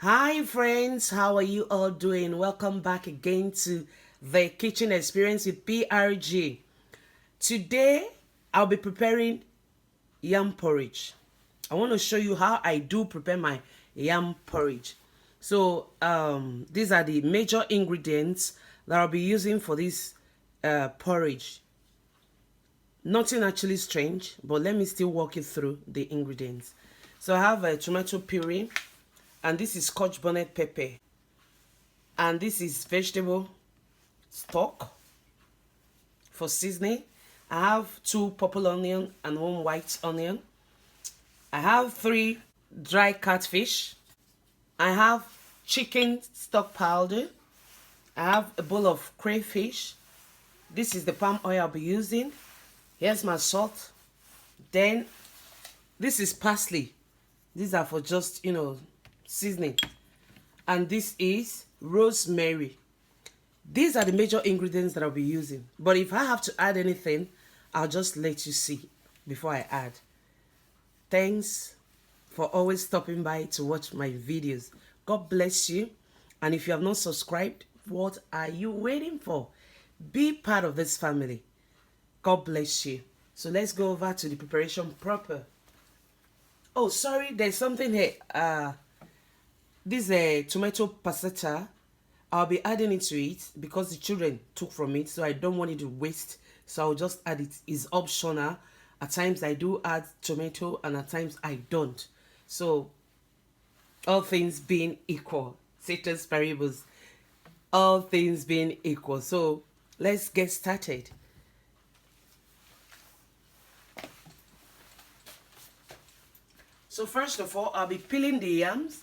Hi friends, how are you all doing? Welcome back again to the kitchen experience with PRG. Today I'll be preparing yam porridge. I want to show you how I do prepare my yam porridge. So these are the major ingredients that I'll be using for this porridge. Nothing actually strange, but let me still walk you through the ingredients. So I have a tomato puree, and this is scotch bonnet pepper, and this is vegetable stock for seasoning. I have 2 purple onion and 1 white onion. I have 3 dry catfish. I have chicken stock powder. I have a bowl of crayfish. This is the palm oil I'll be using. Here's my salt. Then this is parsley. These are for just, seasoning. And this is rosemary. These are the major ingredients that I'll be using. But if I have to add anything, I'll just let you see before I add. Thanks for always stopping by to watch my videos. God bless you. And if you have not subscribed, what are you waiting for? Be part of this family. God bless you. So let's go over to the preparation proper. Oh, sorry, there's something here. This tomato passata. I'll be adding it to it because the children took from it, so I don't want it to waste. So I'll just add it. It's optional. At times I do add tomato, and at times I don't. So all things being equal, Satan's parables, all things being equal. So let's get started. So first of all, I'll be peeling the yams.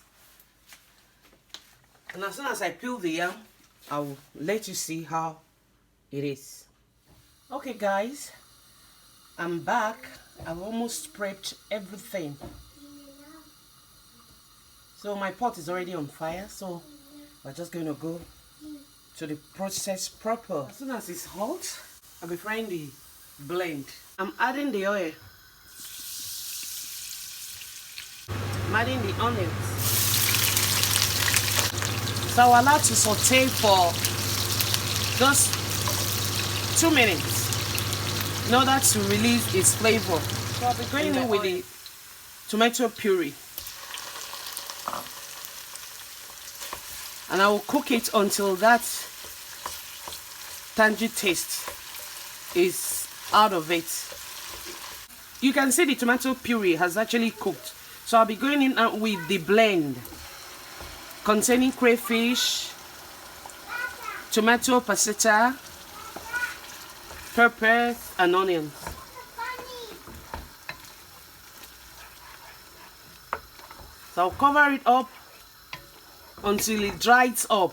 And as soon as I peel the yam, I will let you see how it is. Okay guys, I'm back. I've almost prepped everything. So my pot is already on fire, so we're just going to go to the process proper. As soon as it's hot, I'll be frying the blend. I'm adding the oil. I'm adding the onions. So I'll allow to saute for just 2 minutes in order to release its flavor. So I'll be going in with the tomato puree. And I will cook it until that tangy taste is out of it. You can see the tomato puree has actually cooked. So I'll be going in with the blend containing crayfish, tomato passata, peppers, and onions. So I'll cover it up until it dries up.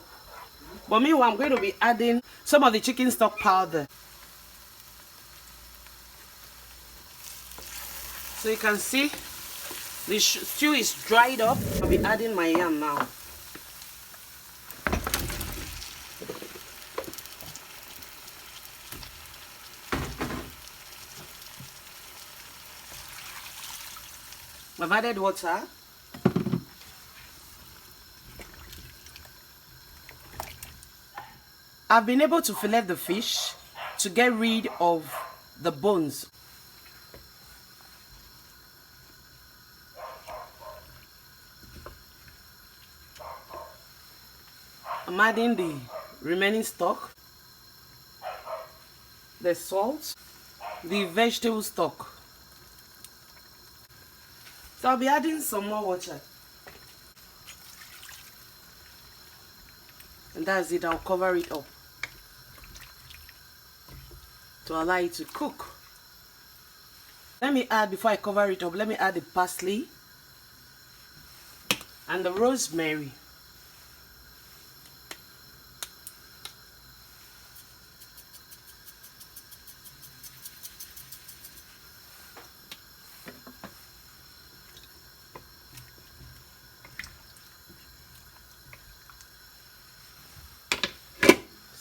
But meanwhile, I'm going to be adding some of the chicken stock powder. So you can see the stew is dried up. I'll be adding my yam now. I've added water. I've been able to fillet the fish to get rid of the bones. I'm adding the remaining stock, the salt, the vegetable stock. So I'll be adding some more water. And that's it. I'll cover it up to allow it to cook. Let me add, before I cover it up, let me add the parsley and the rosemary.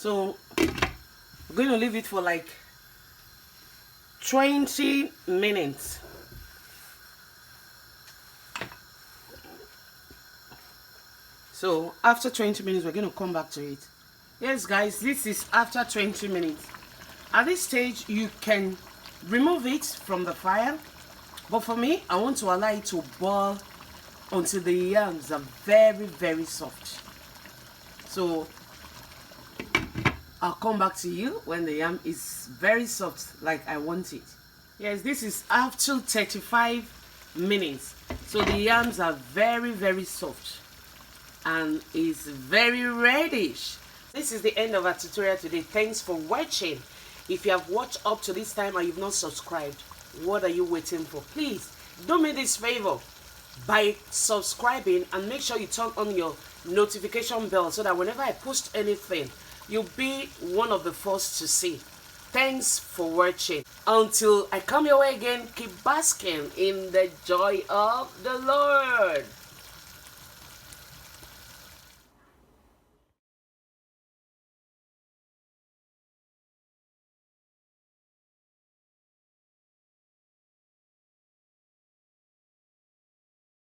So I'm going to leave it for like 20 minutes. So after 20 minutes, we're going to come back to it. Yes, guys, this is after 20 minutes. At this stage, you can remove it from the fire. But for me, I want to allow it to boil until the yams are very, very soft. So I'll come back to you when the yam is very soft like I want it. Yes, this is after 35 minutes. So the yams are very, very soft and is very reddish. This is the end of our tutorial today. Thanks for watching. If you have watched up to this time and you've not subscribed, what are you waiting for? Please do me this favor by subscribing and make sure you turn on your notification bell so that whenever I post anything, you'll be one of the first to see. Thanks for watching. Until I come your way again, keep basking in the joy of the Lord.